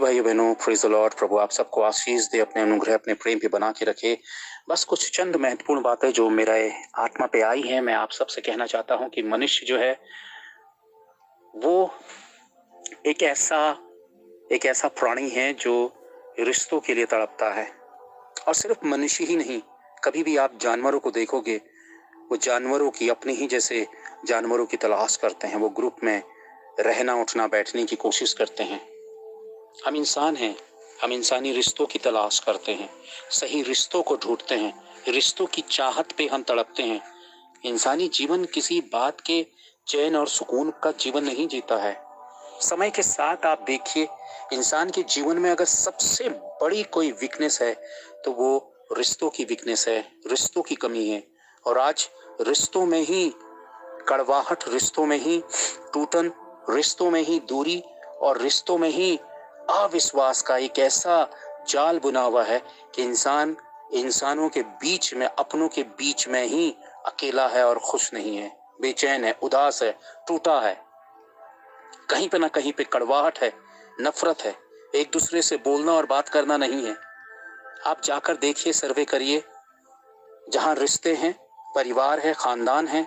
भाइयों बहनों, praise the Lord. प्रभु आप सबको आशीष दे, अपने अनुग्रह, अपने प्रेम पे बना के रखे। बस कुछ चंद महत्वपूर्ण बातें जो मेरे आत्मा पे आई हैं, मैं आप सबसे कहना चाहता हूँ कि मनुष्य जो है वो एक ऐसा प्राणी है जो रिश्तों के लिए तड़पता है। और सिर्फ मनुष्य ही नहीं, कभी भी आप जानवरों को देखोगे, वो जानवरों की अपने ही जैसे जानवरों की तलाश करते हैं। वो ग्रुप में रहना, उठना, बैठने की कोशिश करते हैं। हम इंसान हैं, हम इंसानी रिश्तों की तलाश करते हैं, सही रिश्तों को ढूंढते हैं, रिश्तों की चाहत पे हम तड़पते हैं। इंसानी जीवन किसी बात के चैन और सुकून का जीवन नहीं जीता है। समय के साथ आप देखिए, इंसान के जीवन में अगर सबसे बड़ी कोई वीकनेस है तो वो रिश्तों की वीकनेस है, रिश्तों की कमी है। और आज रिश्तों में ही कड़वाहट, रिश्तों में ही टूटन, रिश्तों में ही दूरी और रिश्तों में ही अविश्वास का एक ऐसा जाल बुना हुआ है कि इंसान इंसानों के बीच में, अपनों के बीच में ही अकेला है और खुश नहीं है, बेचैन है, उदास है, टूटा है। कहीं पे ना कहीं पे कड़वाहट है, नफरत है, एक दूसरे से बोलना और बात करना नहीं है। आप जाकर देखिए, सर्वे करिए, जहां रिश्ते हैं, परिवार है, खानदान है,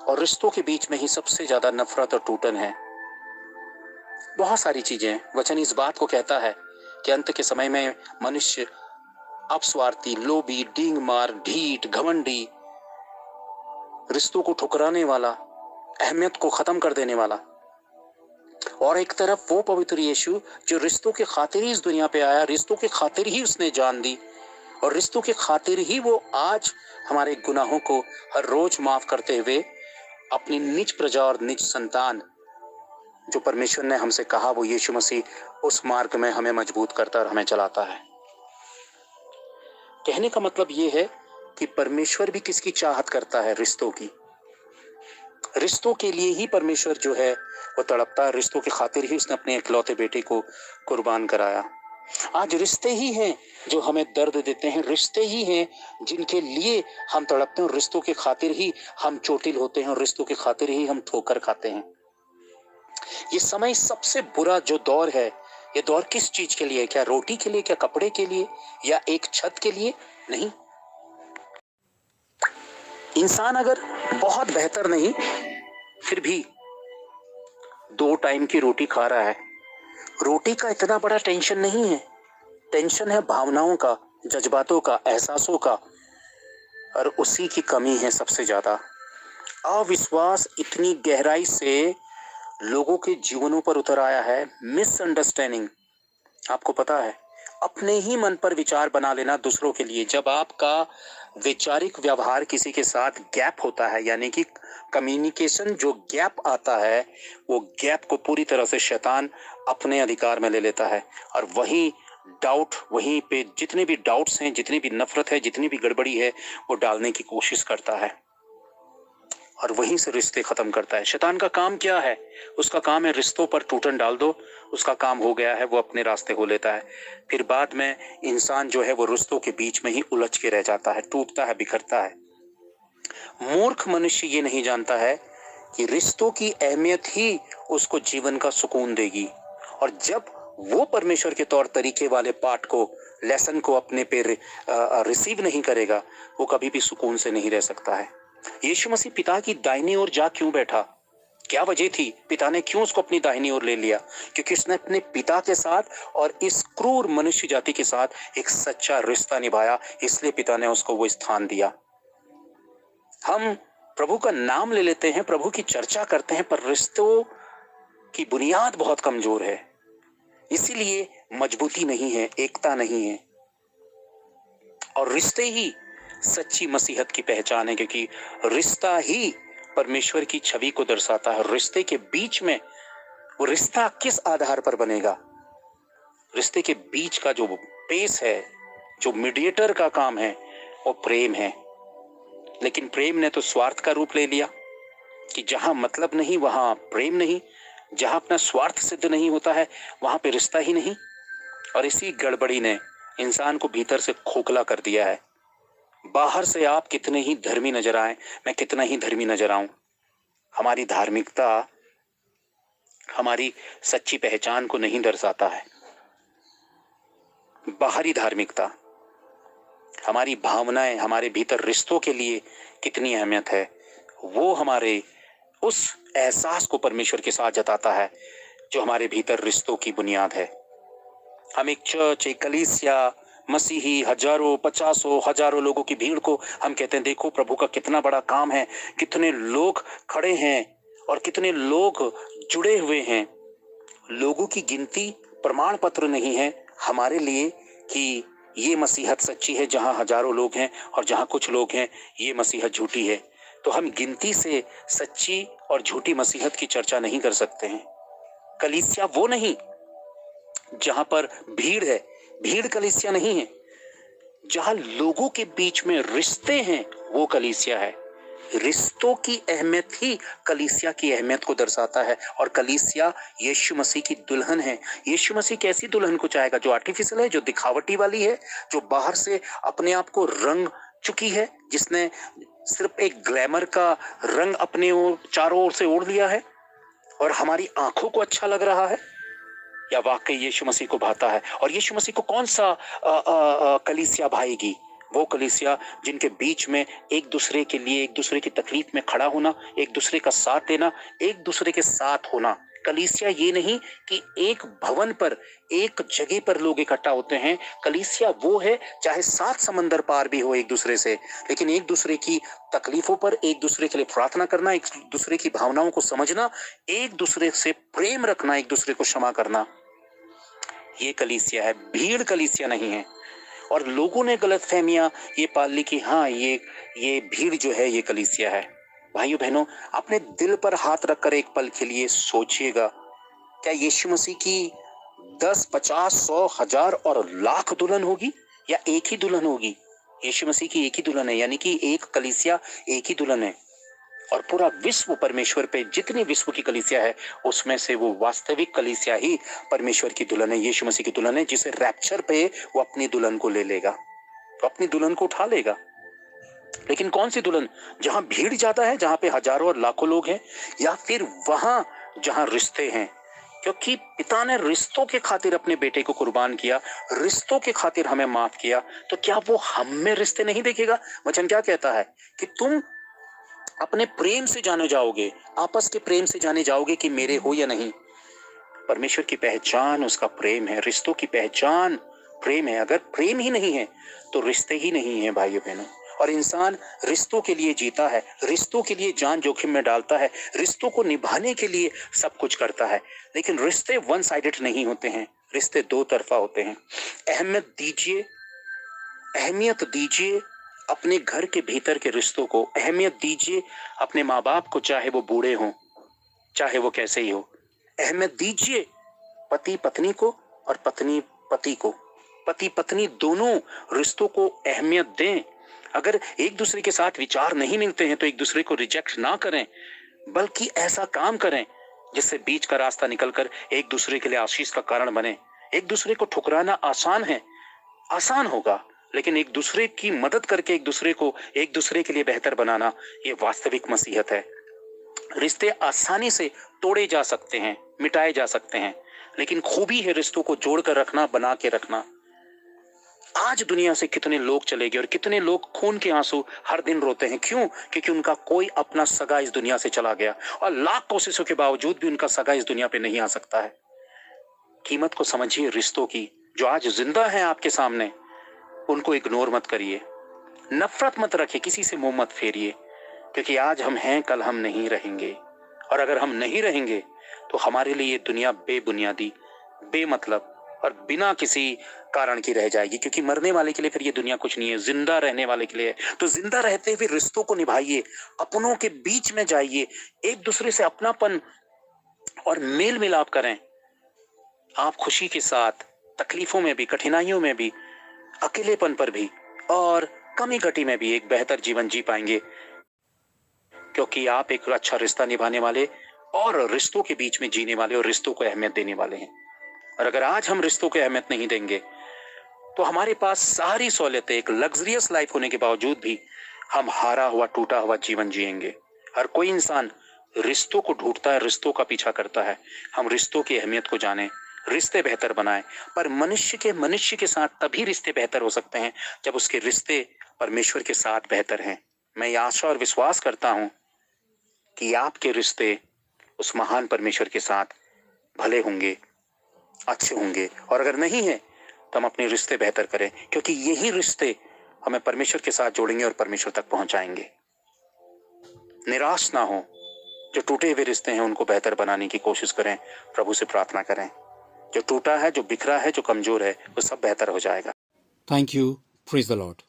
और रिश्तों के बीच में ही सबसे ज्यादा नफरत और टूटन है। बहुत सारी चीजें, वचन इस बात को कहता है कि अंत के समय में मनुष्य अपस्वार्थी, लोभी, डींग मार, ढीठ, घमंडी, रिश्तों को ठुकराने वाला, अहमियत को खत्म कर देने वाला। और एक तरफ वो पवित्र यीशु जो रिश्तों के खातिर ही इस दुनिया पे आया, रिश्तों के खातिर ही उसने जान दी, और रिश्तों के खातिर ही वो आज हमारे गुनाहों को हर रोज माफ करते हुए अपनी निज प्रजा और निज संतान जो परमेश्वर ने हमसे कहा, वो यीशु मसीह, उस मार्ग में हमें मजबूत करता और हमें चलाता है। कहने का मतलब ये है कि परमेश्वर भी किसकी चाहत करता है? रिश्तों की। रिश्तों के लिए ही परमेश्वर जो है वो तड़पता है, रिश्तों के खातिर ही उसने अपने इकलौते बेटे को कुर्बान कराया। आज रिश्ते ही हैं जो हमें दर्द देते हैं, रिश्ते ही हैं जिनके लिए हम तड़पते हैं, और रिश्तों के खातिर ही हम चोटिल होते हैं, और रिश्तों के खातिर ही हम ठोकर खाते हैं। ये समय सबसे बुरा जो दौर है, ये दौर किस चीज के लिए? क्या रोटी के लिए, क्या कपड़े के लिए, या एक छत के लिए? नहीं। इंसान अगर बहुत बेहतर नहीं, फिर भी 2 टाइम की रोटी खा रहा है, रोटी का इतना बड़ा टेंशन नहीं है। टेंशन है भावनाओं का, जज्बातों का, एहसासों का, और उसी की कमी है सबसे ज्यादा। अविश्वास इतनी गहराई से लोगों के जीवनों पर उतर आया है। मिसअंडरस्टैंडिंग, आपको पता है, अपने ही मन पर विचार बना लेना दूसरों के लिए। जब आपका वैचारिक व्यवहार किसी के साथ गैप होता है, यानी कि कम्युनिकेशन जो गैप आता है, वो गैप को पूरी तरह से शैतान अपने अधिकार में ले लेता है, और वही डाउट, वहीं पे जितने भी डाउट्स हैं, जितनी भी नफरत है, जितनी भी गड़बड़ी है, वो डालने की कोशिश करता है, और वहीं से रिश्ते खत्म करता है। शैतान का काम क्या है? उसका काम है रिश्तों पर टूटन डाल दो, उसका काम हो गया है, वो अपने रास्ते हो लेता है। फिर बाद में इंसान जो है वो रिश्तों के बीच में ही उलझ के रह जाता है, टूटता है, बिखरता है। मूर्ख मनुष्य ये नहीं जानता है कि रिश्तों की अहमियत ही उसको जीवन का सुकून देगी, और जब वो परमेश्वर के तौर तरीके वाले पाठ को, लेसन को अपने पे रिसीव नहीं करेगा, वो कभी भी सुकून से नहीं रह सकता है। यीशु मसीह पिता की दाहिनी ओर जा क्यों बैठा? क्या वजह थी? पिता ने क्यों उसको अपनी दाहिनी ओर ले लिया? क्योंकि उसने अपने पिता के साथ और इस क्रूर मनुष्य जाति के साथ एक सच्चा रिश्ता निभाया, इसलिए पिता ने उसको वो स्थान दिया। हम प्रभु का नाम ले लेते हैं, प्रभु की चर्चा करते हैं, पर रिश्तों की बुनियाद बहुत कमजोर है, इसीलिए मजबूती नहीं है, एकता नहीं है। और रिश्ते ही सच्ची मसीहत की पहचान है, क्योंकि रिश्ता ही परमेश्वर की छवि को दर्शाता है। रिश्ते के बीच में, वो रिश्ता किस आधार पर बनेगा? रिश्ते के बीच का जो पेस है, जो मीडिएटर का काम है, वो प्रेम है। लेकिन प्रेम ने तो स्वार्थ का रूप ले लिया कि जहां मतलब नहीं वहां प्रेम नहीं, जहां अपना स्वार्थ सिद्ध नहीं होता है वहां पे रिश्ता ही नहीं। और इसी गड़बड़ी ने इंसान को भीतर से खोखला कर दिया है। बाहर से आप कितने ही धर्मी नजर आए, मैं कितना ही धर्मी नजर आऊं, हमारी धार्मिकता हमारी सच्ची पहचान को नहीं दर्शाता है। बाहरी धार्मिकता, हमारी भावनाएं, हमारे भीतर रिश्तों के लिए कितनी अहमियत है, वो हमारे उस एहसास को परमेश्वर के साथ जताता है जो हमारे भीतर रिश्तों की बुनियाद है। हम एक चर्च, एक कलीसिया, मसीही, हजारों, पचासों, हजारों लोगों की भीड़ को हम कहते हैं देखो प्रभु का कितना बड़ा काम है, कितने लोग खड़े हैं और कितने लोग जुड़े हुए हैं। लोगों की गिनती प्रमाण पत्र नहीं है हमारे लिए कि ये मसीहत सच्ची है जहां हजारों लोग हैं, और जहां कुछ लोग हैं ये मसीहत झूठी है। तो हम गिनती से सच्ची और झूठी मसीहत की चर्चा नहीं कर सकते हैं। कलीसिया वो नहीं जहां पर भीड़ है, भीड़ कलीसिया नहीं है। जहां लोगों के बीच में रिश्ते हैं वो कलीसिया है। रिश्तों की अहमियत ही कलीसिया की अहमियत को दर्शाता है, और कलीसिया यीशु मसीह की दुल्हन है। यीशु मसीह कैसी दुल्हन को चाहेगा? जो आर्टिफिशियल है, जो दिखावटी वाली है, जो बाहर से अपने आप को रंग चुकी है, जिसने सिर्फ एक ग्लैमर का रंग अपने चारों ओर से ओढ़ लिया है और हमारी आंखों को अच्छा लग रहा है? या वाकई यीशु मसीह को भाता है? और यीशु मसीह को कौन सा कलीसिया भाएगी? वो कलीसिया जिनके बीच में एक दूसरे के लिए, एक दूसरे की तकलीफ में खड़ा होना, एक दूसरे का साथ देना, एक दूसरे के साथ होना। कलीसिया ये नहीं कि एक भवन पर, एक जगह पर लोग इकट्ठा होते हैं। कलीसिया वो है चाहे 7 समंदर पार भी हो एक दूसरे से, लेकिन एक दूसरे की तकलीफों पर एक दूसरे के लिए प्रार्थना करना, एक दूसरे की भावनाओं को समझना, एक दूसरे से प्रेम रखना, एक दूसरे को क्षमा करना, ये कलीसिया है। भीड़ कलीसिया नहीं है। और लोगों ने गलतफहमियां ये पाल ली कि हाँ ये भीड़ जो है ये कलीसिया है। भाइयों बहनों, अपने दिल पर हाथ रखकर एक पल के लिए सोचिएगा, क्या यीशु मसीह की 10, 50, 100, 1000 और लाख दुल्हन होगी या एक ही दुल्हन होगी? यीशु मसीह की एक ही दुल्हन है, यानी कि एक कलीसिया एक ही दुल्हन है। और पूरा विश्व परमेश्वर पे, जितनी विश्व की कलीसिया है उसमें से वो वास्तविक कलीसिया ही परमेश्वर की दुल्हन है, यीशु मसीह की दुल्हन है, जिसे रैप्चर पे वो अपनी दुल्हन को ले लेगा, तो अपनी दुल्हन को उठा लेगा। लेकिन कौन सी दुल्हन? जहां भीड़ ज्यादा है, जहां पे हजारों और लाखों लोग हैं, या फिर वहां जहां रिश्ते हैं? क्योंकि पिता ने रिश्तों के खातिर अपने बेटे को कुर्बान किया, रिश्तों के खातिर हमें माफ किया, तो क्या वो हम में रिश्ते नहीं देखेगा? वचन क्या कहता है कि तुम अपने प्रेम से जाने जाओगे, आपस के प्रेम से जाने जाओगे कि मेरे हो या नहीं। परमेश्वर की पहचान उसका प्रेम है, रिश्तों की पहचान प्रेम है। अगर प्रेम ही नहीं है तो रिश्ते ही नहीं है भाइयों बहनों। और इंसान रिश्तों के लिए जीता है, रिश्तों के लिए जान जोखिम में डालता है, रिश्तों को निभाने के लिए सब कुछ करता है। लेकिन रिश्ते वन साइडेड नहीं होते हैं, रिश्ते दो तरफा होते हैं। अहमियत दीजिए अपने घर के भीतर के रिश्तों को, अहमियत दीजिए अपने माँ बाप को, चाहे वो बूढ़े हों, चाहे वो कैसे ही हो। अहमियत दीजिए पति पत्नी को और पत्नी पति को, पति पत्नी दोनों रिश्तों को अहमियत दें। अगर एक दूसरे के साथ विचार नहीं मिलते हैं तो एक दूसरे को रिजेक्ट ना करें, बल्कि ऐसा काम करें जिससे बीच का रास्ता निकलकर एक दूसरे के लिए आशीष का कारण बने। एक दूसरे को ठुकराना आसान है, आसान होगा, लेकिन एक दूसरे की मदद करके एक दूसरे के लिए बेहतर बनाना, ये वास्तविक मसीहत है। रिश्ते आसानी से तोड़े जा सकते हैं, मिटाए जा सकते हैं, लेकिन खूबी है रिश्तों को जोड़कर रखना, बना के रखना। आज दुनिया से कितने लोग चले गए और कितने लोग खून के आंसू हर दिन रोते हैं। क्यों? क्योंकि उनका कोई अपना सगा इस दुनिया से चला गया, और लाख कोशिशों के बावजूद भी उनका सगा इस दुनिया पे नहीं आ सकता है। कीमत को समझिए रिश्तों की। जो आज जिंदा है आपके सामने, उनको इग्नोर मत करिए, नफरत मत रखिए, किसी से मुंह मत फेरिए, क्योंकि आज हम हैं, कल हम नहीं रहेंगे। और अगर हम नहीं रहेंगे तो हमारे लिए ये दुनिया बेबुनियादी, बेमतलब और बिना किसी कारण की रह जाएगी, क्योंकि मरने वाले के लिए फिर ये दुनिया कुछ नहीं है, जिंदा रहने वाले के लिए है। तो जिंदा रहते हुए रिश्तों को निभाइए, अपनों के बीच में जाइए, एक दूसरे से अपनापन और मेल मिलाप करें। आप खुशी के साथ, तकलीफों में भी, कठिनाइयों में भी, अकेलेपन पर भी और कमी घटी में भी एक बेहतर जीवन जी पाएंगे, क्योंकि आप एक अच्छा रिश्ता निभाने वाले और रिश्तों के बीच में जीने वाले और रिश्तों को अहमियत देने वाले हैं। और अगर आज हम रिश्तों को अहमियत नहीं देंगे तो हमारे पास सारी सहूलियतें, एक लग्जरियस लाइफ होने के बावजूद भी हम हारा हुआ, टूटा हुआ जीवन जिएंगे। हर कोई इंसान रिश्तों को ढूंढता है, रिश्तों का पीछा करता है। हम रिश्तों की अहमियत को जानें, रिश्ते बेहतर बनाएं। पर मनुष्य के साथ तभी रिश्ते बेहतर हो सकते हैं जब उसके रिश्ते परमेश्वर के साथ बेहतर हैं। मैं ये आशा और विश्वास करता हूं कि आपके रिश्ते उस महान परमेश्वर के साथ भले होंगे, अच्छे होंगे। और अगर नहीं है तो हम अपने रिश्ते बेहतर करें, क्योंकि यही रिश्ते हमें परमेश्वर के साथ जोड़ेंगे और परमेश्वर तक पहुंचाएंगे। निराश ना हो, जो टूटे हुए रिश्ते हैं उनको बेहतर बनाने की कोशिश करें, प्रभु से प्रार्थना करें। जो टूटा है, जो बिखरा है, जो कमजोर है, वो सब बेहतर हो जाएगा। Thank you. Praise the Lord.